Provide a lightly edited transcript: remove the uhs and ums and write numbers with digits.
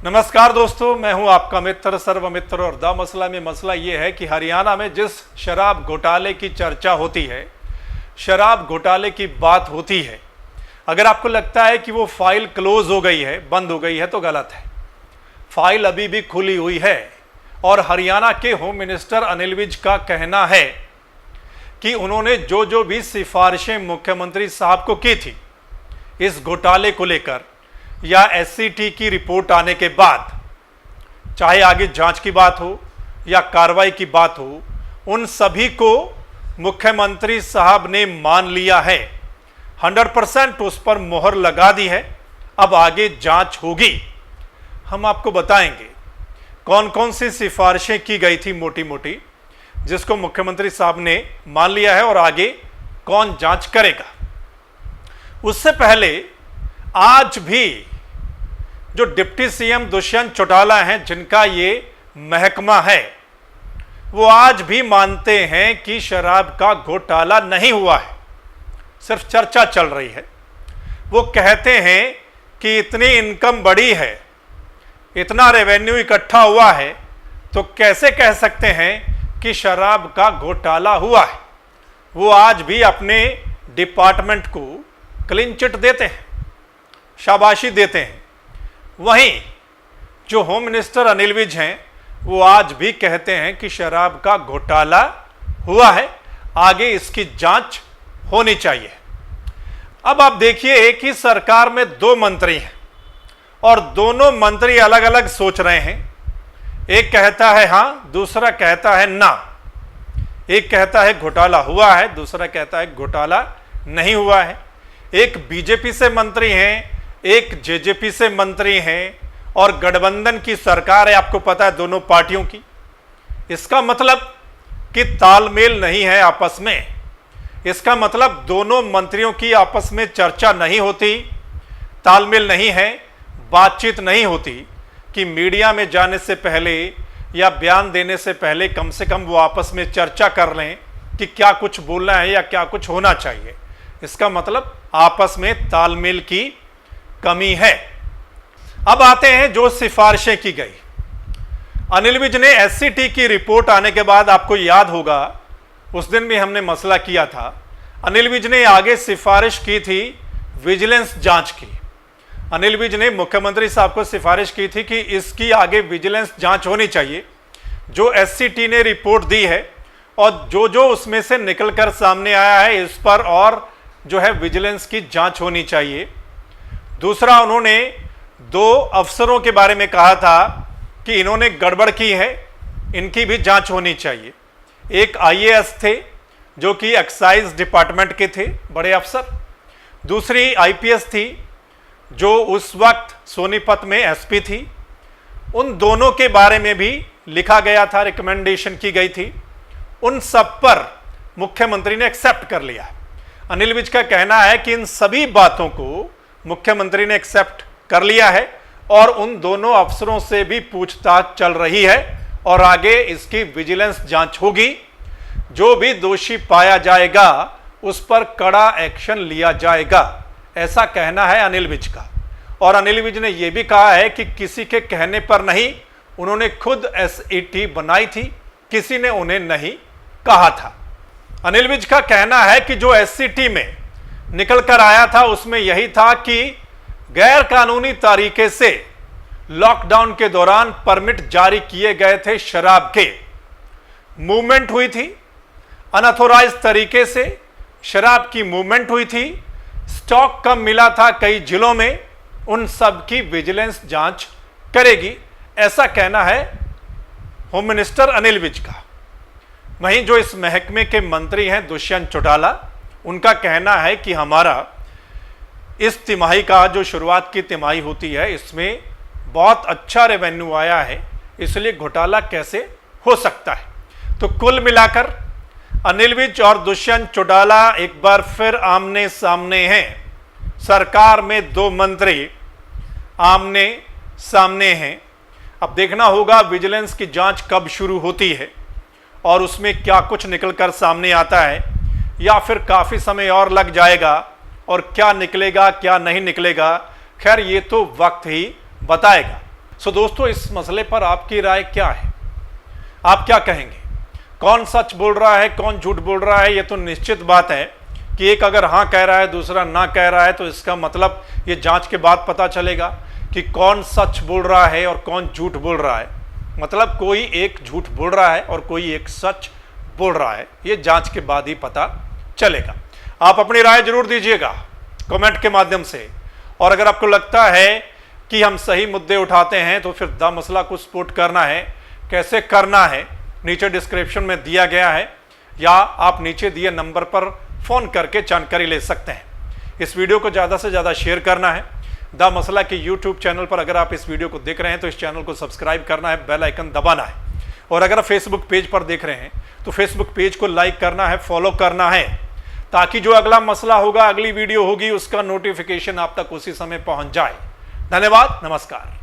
नमस्कार दोस्तों, मैं हूं आपका मित्र सर्वमित्र। और द मसला में मसला ये है कि हरियाणा में जिस शराब घोटाले की चर्चा होती है, शराब घोटाले की बात होती है, अगर आपको लगता है कि वो फाइल क्लोज हो गई है, बंद हो गई है, तो गलत है। फाइल अभी भी खुली हुई है और हरियाणा के होम मिनिस्टर अनिल विज का कहना है कि उन्होंने जो जो भी सिफारिशें मुख्यमंत्री साहब को की थी इस घोटाले को लेकर या एससीटी की रिपोर्ट आने के बाद, चाहे आगे जांच की बात हो या कार्रवाई की बात हो, उन सभी को मुख्यमंत्री साहब ने मान लिया है। 100% उस पर मोहर लगा दी है। अब आगे जांच होगी। हम आपको बताएंगे कौन कौन सी सिफारिशें की गई थी मोटी मोटी, जिसको मुख्यमंत्री साहब ने मान लिया है और आगे कौन जांच करेगा। उससे पहले आज भी जो डिप्टी सीएम दुष्यंत चौटाला हैं, जिनका ये महकमा है, वो आज भी मानते हैं कि शराब का घोटाला नहीं हुआ है, सिर्फ चर्चा चल रही है। वो कहते हैं कि इतनी इनकम बढ़ी है, इतना रेवेन्यू इकट्ठा हुआ है, तो कैसे कह सकते हैं कि शराब का घोटाला हुआ है। वो आज भी अपने डिपार्टमेंट को क्लीन चिट देते हैं, शाबाशी देते हैं। वहीं जो होम मिनिस्टर अनिल विज हैं, वो आज भी कहते हैं कि शराब का घोटाला हुआ है, आगे इसकी जांच होनी चाहिए। अब आप देखिए, एक ही सरकार में दो मंत्री हैं और दोनों मंत्री अलग अलग सोच रहे हैं। एक कहता है हां, दूसरा कहता है ना। एक कहता है घोटाला हुआ है, दूसरा कहता है घोटाला नहीं हुआ है। एक बीजेपी से मंत्री हैं, एक जेजेपी से मंत्री हैं और गठबंधन की सरकार है, आपको पता है, दोनों पार्टियों की। इसका मतलब कि तालमेल नहीं है आपस में। इसका मतलब दोनों मंत्रियों की आपस में चर्चा नहीं होती, तालमेल नहीं है, बातचीत नहीं होती कि मीडिया में जाने से पहले या बयान देने से पहले कम से कम वो आपस में चर्चा कर लें कि क्या कुछ बोलना है या क्या कुछ होना चाहिए। इसका मतलब आपस में तालमेल की कमी है। अब आते हैं जो सिफारिशें की गई। अनिल विज ने एससीटी की रिपोर्ट आने के बाद, आपको याद होगा उस दिन भी हमने मसला किया था, अनिल विज ने आगे सिफारिश की थी विजिलेंस जांच की। अनिल विज ने मुख्यमंत्री साहब को सिफारिश की थी कि इसकी आगे विजिलेंस जांच होनी चाहिए। जो एससीटी ने रिपोर्ट दी है और जो जो उसमें से निकलकर सामने आया है, इस पर और जो है विजिलेंस की जांच होनी चाहिए। दूसरा, उन्होंने दो अफसरों के बारे में कहा था कि इन्होंने गड़बड़ की है, इनकी भी जांच होनी चाहिए। एक आईएएस थे जो कि एक्साइज डिपार्टमेंट के थे, बड़े अफसर। दूसरी आईपीएस थी जो उस वक्त सोनीपत में एसपी थी। उन दोनों के बारे में भी लिखा गया था, रिकमेंडेशन की गई थी। उन सब पर मुख्यमंत्री ने एक्सेप्ट कर लिया है। अनिल विज का कहना है कि इन सभी बातों को मुख्यमंत्री ने एक्सेप्ट कर लिया है और उन दोनों अफसरों से भी पूछताछ चल रही है और आगे इसकी विजिलेंस जांच होगी। जो भी दोषी पाया जाएगा उस पर कड़ा एक्शन लिया जाएगा, ऐसा कहना है अनिल विज का। और अनिल विज ने यह भी कहा है कि किसी के कहने पर नहीं, उन्होंने खुद एसईटी बनाई थी, किसी ने उन्हें नहीं कहा था। अनिल विज का कहना है कि जो एससीटी में निकल कर आया था उसमें यही था कि गैर कानूनी तरीके से लॉकडाउन के दौरान परमिट जारी किए गए थे, शराब के मूवमेंट हुई थी, अनऑथोराइज्ड तरीके से शराब की मूवमेंट हुई थी, स्टॉक कम मिला था कई जिलों में, उन सब की विजिलेंस जांच करेगी, ऐसा कहना है होम मिनिस्टर अनिल विज का। वहीं जो इस महकमे के मंत्री हैं दुष्यंत चौटाला, उनका कहना है कि हमारा इस तिमाही का जो शुरुआत की तिमाही होती है, इसमें बहुत अच्छा रेवेन्यू आया है, इसलिए घोटाला कैसे हो सकता है। तो कुल मिलाकर अनिल विज और दुष्यंत चौटाला एक बार फिर आमने सामने हैं। सरकार में दो मंत्री आमने सामने हैं। अब देखना होगा विजिलेंस की जांच कब शुरू होती है और उसमें क्या कुछ निकलकर सामने आता है, या फिर काफ़ी समय और लग जाएगा और क्या निकलेगा क्या नहीं निकलेगा, खैर ये तो वक्त ही बताएगा। सो दोस्तों, इस मसले पर आपकी राय क्या है? आप क्या कहेंगे? कौन सच बोल रहा है, कौन झूठ बोल रहा है? ये तो निश्चित बात है कि एक अगर हाँ कह रहा है, दूसरा ना कह रहा है, तो इसका मतलब ये जांच के बाद पता चलेगा कि कौन सच बोल रहा है और कौन झूठ बोल रहा है। मतलब कोई एक झूठ बोल रहा है और कोई एक सच बोल रहा है, ये जांच के बाद ही पता चलेगा। आप अपनी राय जरूर दीजिएगा कमेंट के माध्यम से। और अगर आपको लगता है कि हम सही मुद्दे उठाते हैं तो फिर द मसला को सपोर्ट करना है। कैसे करना है नीचे डिस्क्रिप्शन में दिया गया है, या आप नीचे दिए नंबर पर फोन करके जानकारी ले सकते हैं। इस वीडियो को ज़्यादा से ज़्यादा शेयर करना है। द मसला के यूट्यूब चैनल पर अगर आप इस वीडियो को देख रहे हैं तो इस चैनल को सब्सक्राइब करना है, बेल आइकन दबाना है। और अगर आप फेसबुक पेज पर देख रहे हैं तो फेसबुक पेज को लाइक करना है, फॉलो करना है, ताकि जो अगला मसला होगा, अगली वीडियो होगी, उसका नोटिफिकेशन आप तक उसी समय पहुंच जाए। धन्यवाद, नमस्कार।